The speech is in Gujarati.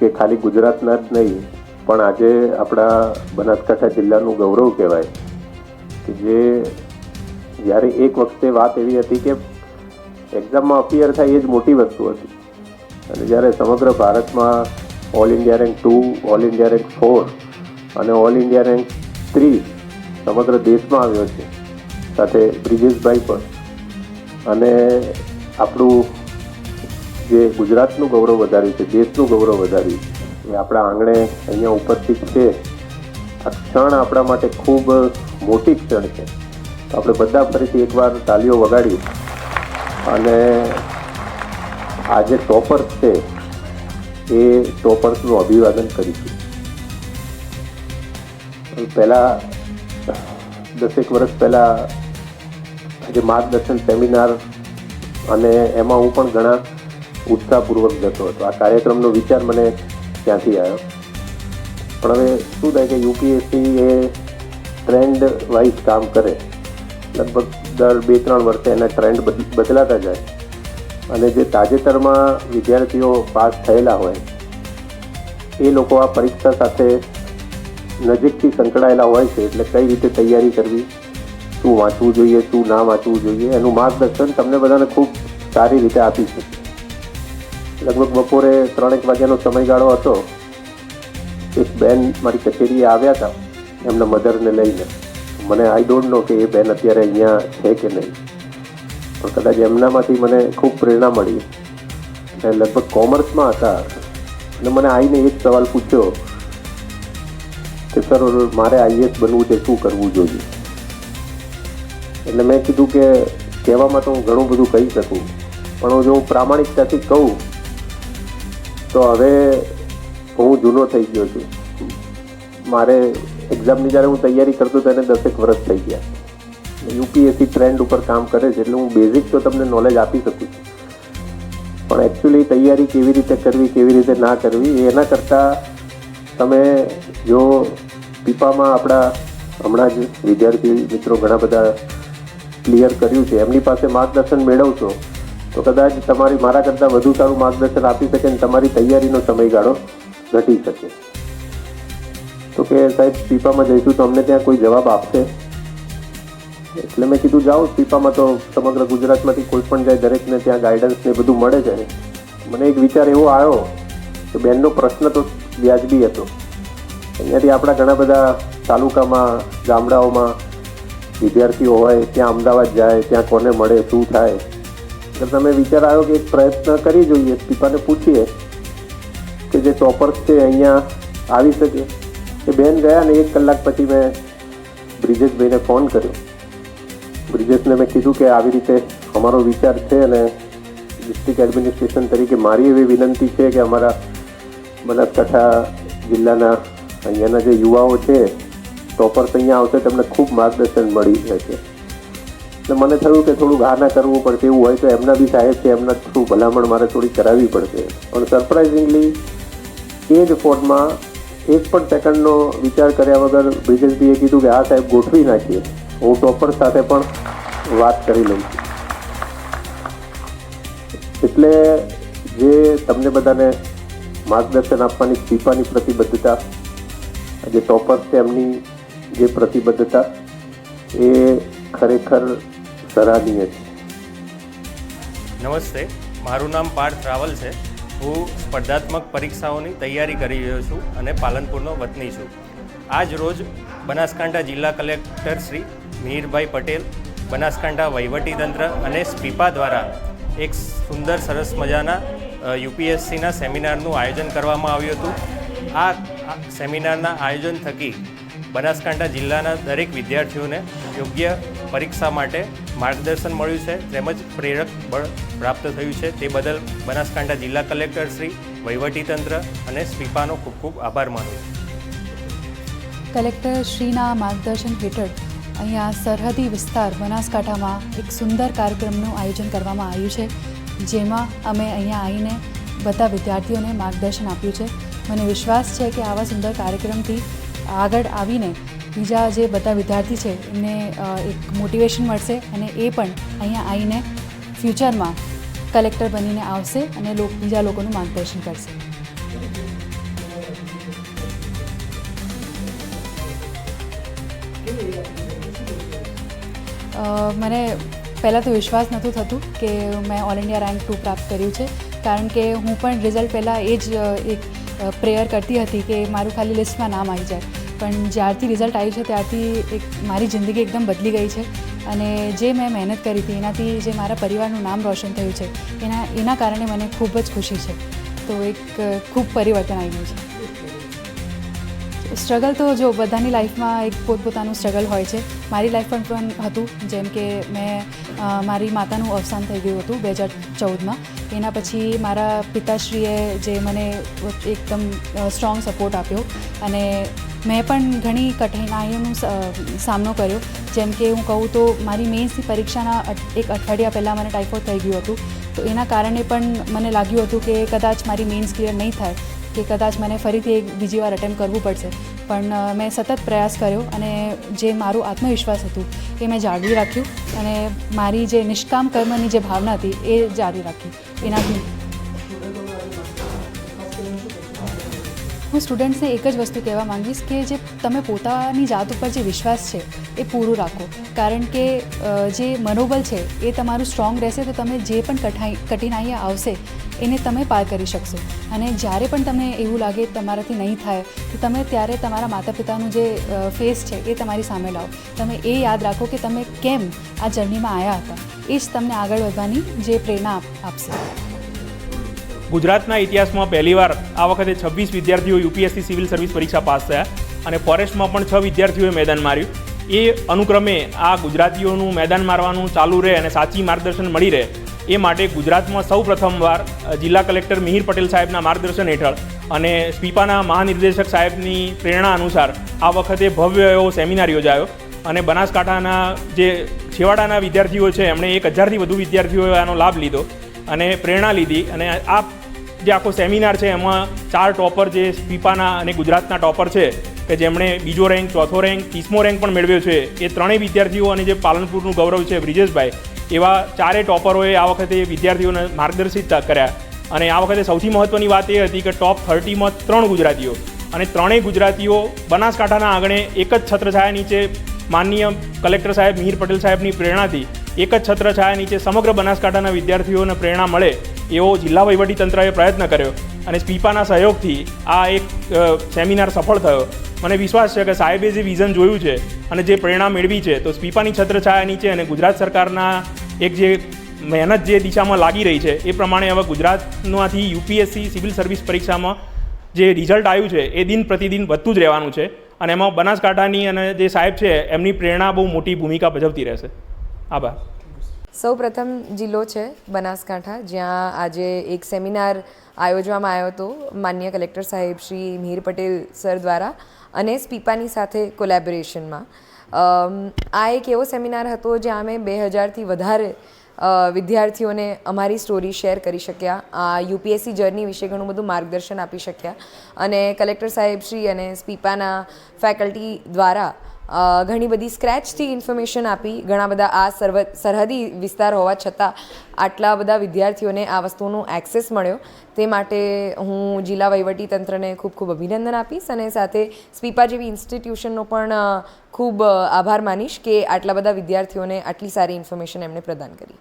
કે ખાલી ગુજરાતના જ નહીં પણ આજે આપણા બનાસકાંઠા જિલ્લાનું ગૌરવ કહેવાય કે જે જ્યારે એક વખતે વાત એવી હતી કે એક્ઝામમાં અપિયર થાય એ જ મોટી વસ્તુ હતી અને જ્યારે સમગ્ર ભારતમાં all India rank 2, all India rank 4 અને ઓલ ઇન્ડિયા રેન્ક 3 સમગ્ર દેશમાં આવ્યો છે, સાથે બ્રિજેશભાઈ પણ, અને આપણું જે ગુજરાતનું ગૌરવ વધાર્યું છે, દેશનું ગૌરવ વધાર્યું છે, એ આપણા આંગણે અહીંયા ઉપસ્થિત છે. આ ક્ષણ આપણા માટે ખૂબ મોટી ક્ષણ છે. તો આપણે બધા ફરીથી એકવાર તાલીઓ વગાડી અને આ જે ટોપર્સ છે એ ટોપર્સનું અભિવાદન કરીશું. પહેલાં 10 વર્ષ પહેલાં આજે માર્ગદર્શન સેમિનાર અને એમાં હું પણ ઘણા ઉત્સાહપૂર્વક જતો હતો. આ કાર્યક્રમનો વિચાર મને ત્યાંથી આવ્યો. પણ હવે શું થાય કે યુપીએસસી એ ટ્રેન્ડ વાઇઝ કામ કરે, લગભગ દર 2-3 વર્ષે એના ટ્રેન્ડ બદલાતા જાય અને જે તાજેતરમાં વિદ્યાર્થીઓ પાસ થયેલા હોય એ લોકો આ પરીક્ષા સાથે નજીકથી સંકળાયેલા હોય છે. એટલે કઈ રીતે તૈયારી કરવી, શું વાંચવું જોઈએ, શું ના વાંચવું જોઈએ, એનું માર્ગદર્શન તમને બધાને ખૂબ સારી રીતે આપી શકે. લગભગ બપોરે 3-1 વાગ્યાનો સમયગાળો હતો. એક બેન મારી કચેરીએ આવ્યા હતા એમના મધરને લઈને. મને આઈ ડોન્ટ નો કે એ બેન અત્યારે અહીંયા છે કે નહીં, પણ કદાચ એમનામાંથી મને ખૂબ પ્રેરણા મળી. અને લગભગ કોમર્સમાં હતા અને મને આવીને એક સવાલ પૂછ્યો કે સર મારે આઈએએસ બનવું છે, શું કરવું જોઈએ? એટલે મેં કીધું કે કહેવામાં તો હું ઘણું બધું કહી શકું, પણ જો હું પ્રામાણિકતાથી કહું તો હવે હું જૂનો થઈ ગયો છું. મારે એક્ઝામની જ્યારે હું તૈયારી કરતો તો એને 10 વર્ષ થઈ ગયા. યુપીએસસી ટ્રેન્ડ ઉપર કામ કરે છે એટલે હું બેઝિક તો તમને નોલેજ આપી શકું છું, પણ એકચ્યુઅલી તૈયારી કેવી રીતે કરવી, કેવી રીતે ના કરવી, એના કરતાં તમે જો પીપામાં આપણા હમણાં જ વિદ્યાર્થી મિત્રો ઘણા બધા ક્લિયર કર્યું છે, એમની પાસે માર્ગદર્શન મેળવશો તો કદાચ તમારી મારા કરતાં વધુ સારું માર્ગદર્શન આપી શકે અને તમારી તૈયારીનો સમયગાળો ઘટી શકે. તો કે સાહેબ પીપામાં જઈશું તો અમને ત્યાં કોઈ જવાબ આપશે? એટલે મેં કીધું જાઓ પીપામાં, તો સમગ્ર ગુજરાતમાંથી કોઈ પણ જાય દરેકને ત્યાં ગાઈડન્સ ને બધું મળે છે. મને એક વિચાર એવો આવ્યો કે બેનનો પ્રશ્ન તો વ્યાજબી હતો. અહીંયાથી આપણા ઘણા બધા તાલુકામાં, ગામડાઓમાં વિદ્યાર્થીઓ હોય, ત્યાં અમદાવાદ જાય, ત્યાં કોને મળે, શું થાય. એટલે તમે વિચાર આવ્યો કે એક પ્રયત્ન કરી જોઈએ, પીપાને પૂછીએ કે જે ટોપર્સ છે અહીંયા આવી શકે. એ બેન ગયા ને 1 કલાક પછી મેં બ્રિજેશભાઈને ફોન કર્યો. બ્રિજેશને મેં કીધું કે આવી રીતે અમારો વિચાર છે અને ડિસ્ટ્રિક્ટ એડમિનિસ્ટ્રેશન તરીકે મારી એવી વિનંતી છે કે અમારા બનાસકાંઠા જિલ્લાના અહીંયાના જે યુવાઓ છે ટોપર્સ અહીંયા આવશે, તમને ખૂબ માર્ગદર્શન મળી રહેશે. એટલે મને થયું કે થોડુંક આ ના કરવું પડશે, એવું હોય તો એમના બી સાહેબ છે, એમના થ્રુ ભલામણ મારે થોડી કરાવવી પડશે. પણ સરપ્રાઇઝિંગલી એ જ ફોનમાં 1 પણ સેકન્ડનો વિચાર કર્યા વગર બ્રિજેશભાઈએ કીધું કે હા સાહેબ ગોઠવી નાખીએ, હું ટોપર સાથે પણ વાત કરી લઉં છું. એટલે જે તમને બધાને માર્ગદર્શન આપવાની પીપાની પ્રતિબદ્ધતા, જે ટોપર્સ છે એમની જે પ્રતિબદ્ધતા, એ ખરેખર સરાહનીય છે. નમસ્તે, મારું નામ પાર્થ રાવલ છે. હું સ્પર્ધાત્મક પરીક્ષાઓની તૈયારી કરી રહ્યો છું અને પાલનપુરનો વતની છું. આજ રોજ બનાસકાંઠા જિલ્લા કલેક્ટર શ્રી મિહિરભાઈ પટેલ, બનાસકાંઠા વહીવટીતંત્ર અને સ્પીપા દ્વારા એક સુંદર સરસ મજાના યુપીએસસીના સેમિનારનું આયોજન કરવામાં આવ્યું હતું. આ સેમિનારના આયોજન થકી બનાસકાંઠા જિલ્લાના દરેક વિદ્યાર્થીઓને યોગ્ય પરીક્ષા માટે માર્ગદર્શન મળ્યું છે, તેમજ પ્રેરક બળ પ્રાપ્ત થયું છે. તે બદલ બનાસકાંઠા જિલ્લા કલેક્ટર શ્રી, વહીવટીતંત્ર અને સ્પીપાનો ખૂબ ખૂબ આભાર માનું છું. કલેક્ટર શ્રીના માર્ગદર્શન હેઠળ અહીંયા સરહદી વિસ્તાર બનાસકાંઠામાં એક સુંદર કાર્યક્રમનું આયોજન કરવામાં આવ્યું છે, જેમાં અમે અહીંયા આવીને બધા વિદ્યાર્થીઓને માર્ગદર્શન આપ્યું છે. મને વિશ્વાસ છે કે આવા સુંદર કાર્યક્રમથી આગળ આવીને બીજા જે બધા વિદ્યાર્થી છે એમને એક મોટિવેશન મળશે અને એ પણ અહીંયા આવીને ફ્યુચરમાં કલેક્ટર બનીને આવશે અને બીજા લોકોનું માર્ગદર્શન કરશે. મને પહેલાં તો વિશ્વાસ નહોતું થતું કે મેં ઓલ ઇન્ડિયા રેન્ક 2 પ્રાપ્ત કર્યું છે, કારણ કે હું પણ રિઝલ્ટ પહેલાં એ જ એક પ્રેયર કરતી હતી કે મારું ખાલી લિસ્ટમાં નામ આવી જાય. પણ જ્યારથી રિઝલ્ટ આવ્યું છે ત્યારથી મારી જિંદગી એકદમ બદલી ગઈ છે, અને જે મેં મહેનત કરી હતી એનાથી જે મારા પરિવારનું નામ રોશન થયું છે એના કારણે મને ખૂબ જ ખુશી છે. તો એક ખૂબ પરિવર્તન આવ્યું છે. સ્ટ્રગલ તો જો બધાની લાઈફમાં એક પોતપોતાનું સ્ટ્રગલ હોય છે. મારી લાઈફ પણ હતું, જેમ કે મારી માતાનું અવસાન થઈ ગયું હતું 2014માં. એના પછી મારા પિતાશ્રીએ જે મને એકદમ સ્ટ્રોંગ સપોર્ટ આપ્યો, અને મેં પણ ઘણી કઠિનાઈઓનો સામનો કર્યો. જેમ કે હું કહું તો મારી મેઇન્સની પરીક્ષાના એક અઠવાડિયા પહેલાં મને ટાઇફોઇડ થઈ ગયું હતું. તો એના કારણે પણ મને લાગ્યું હતું કે કદાચ મારી મેઇન્સ ક્લિયર નહીં થાય, કે કદાચ મને ફરીથી બીજી વાર અટેમ્પ્ટ કરવું પડશે. પણ મેં સતત પ્રયાસ કર્યો, અને જે મારું આત્મવિશ્વાસ હતું એ મેં જાળવી રાખ્યું, અને મારી જે નિષ્કામ કર્મની જે ભાવના હતી એ જાળવી રાખી. એનાથી હું સ્ટુડન્ટ્સને એક જ વસ્તુ કહેવા માંગીશ કે જે તમે પોતાની જાત ઉપર જે વિશ્વાસ છે એ પૂરું રાખો, કારણ કે જે મનોબળ છે એ તમારું સ્ટ્રોંગ રહેશે તો તમે જે પણ કઠિનાઈઓ આવશે એને તમે પાર કરી શકશો. અને જ્યારે પણ તમને એવું લાગે તમારાથી નહીં થાય તો તમે ત્યારે તમારા માતા પિતાનું જે ફેસ છે એ તમારી સામે લાવો. તમે એ યાદ રાખો કે તમે કેમ આ જર્નીમાં આવ્યા હતા, એ જ તમને આગળ વધવાની જે પ્રેરણા આપશે. ગુજરાતના ઇતિહાસમાં પહેલીવાર આ વખતે 26 વિદ્યાર્થીઓ યુપીએસસી સિવિલ સર્વિસ પરીક્ષા પાસ થયા, અને ફોરેસ્ટમાં પણ 6 વિદ્યાર્થીઓએ મેદાન માર્યું. એ અનુક્રમે આ ગુજરાતીઓનું મેદાન મારવાનું ચાલુ રહે અને સાચી માર્ગદર્શન મળી રહે એ માટે ગુજરાતમાં સૌ પ્રથમવાર જિલ્લા કલેક્ટર મિહિર પટેલ સાહેબના માર્ગદર્શન હેઠળ અને સ્પીપાના મહાનિર્દેશક સાહેબની પ્રેરણા અનુસાર આ વખતે ભવ્ય એવો સેમિનાર યોજાયો. અને બનાસકાંઠાના જે છેવાડાના વિદ્યાર્થીઓ છે એમણે 1000થી વધુ વિદ્યાર્થીઓએ આનો લાભ લીધો અને પ્રેરણા લીધી. અને આ જે આખો સેમિનાર છે એમાં 4 ટોપર જે સ્પીપાના અને ગુજરાતના ટોપર છે કે જેમણે બીજો રેન્ક, ચોથો રેન્ક, 30મો રેન્ક પણ મેળવ્યો છે, એ ત્રણેય વિદ્યાર્થીઓ અને જે પાલનપુરનું ગૌરવ છે બ્રિજેશભાઈ, એવા 4 ટોપરોએ આ વખતે વિદ્યાર્થીઓને માર્ગદર્શિત કર્યા. અને આ વખતે સૌથી મહત્ત્વની વાત એ હતી કે ટોપ 30માં 3 ગુજરાતીઓ, અને ત્રણેય ગુજરાતીઓ બનાસકાંઠાના આંગણે એક જ છત્રછાયા નીચે માનનીય કલેક્ટર સાહેબ મિહિર પટેલ સાહેબની પ્રેરણાથી એક જ છત્રછાયા નીચે સમગ્ર બનાસકાંઠાના વિદ્યાર્થીઓને પ્રેરણા મળે એવો જિલ્લા વહીવટીતંત્રએ પ્રયત્ન કર્યો, અને સ્પીપાના સહયોગથી આ એક સેમિનાર સફળ થયો. મને વિશ્વાસ છે કે સાહેબે જે વિઝન જોયું છે અને જે પ્રેરણા મેળવી છે, તો સ્પીપાની છત્રછાયા નીચે અને ગુજરાત સરકારના એક જે મહેનત જે દિશામાં લાગી રહી છે એ પ્રમાણે હવે ગુજરાતમાંથી યુપીએસસી સિવિલ સર્વિસ પરીક્ષામાં જે રિઝલ્ટ આવ્યું છે એ દિન પ્રતિદિન વધતું જ રહેવાનું છે, અને એમાં બનાસકાંઠાની અને જે સાહેબ છે એમની પ્રેરણા બહુ મોટી ભૂમિકા ભજવતી રહેશે. આભાર. સૌ પ્રથમ જિલ્લો છે બનાસકાંઠા, જ્યાં આજે એક સેમિનાર આયોજવામાં આવ્યો હતો માનનીય કલેક્ટર સાહેબ શ્રી મિહિર પટેલ સર દ્વારા અને સ્પીપાની સાથે કોલેબોરેશનમાં. આ એક એવો સેમિનાર હતો જ્યાં અમે 2000થી વધારે વિદ્યાર્થીઓને અમારી સ્ટોરી શેર કરી શક્યા, આ યુપીએસસી જર્ની વિશે ઘણું બધું માર્ગદર્શન આપી શક્યા, અને કલેક્ટર સાહેબ શ્રી અને સ્પીપાના ફેકલ્ટી દ્વારા ઘણી બધી સ્ક્રેચથી ઇન્ફોર્મેશન આપી. ઘણા બધા આ સરહદી વિસ્તાર હોવા છતાં આટલા બધા વિદ્યાર્થીઓને આ વસ્તુનો એક્સેસ મળ્યો, તે માટે હું જિલ્લા વહીવટીતંત્રને ખૂબ ખૂબ અભિનંદન આપીશ, અને સાથે સ્પીપા જેવી ઇન્સ્ટિટ્યુશનનો પણ ખૂબ આભાર માનીશ કે આટલા બધા વિદ્યાર્થીઓને આટલી સારી ઇન્ફોર્મેશન એમણે પ્રદાન કરી.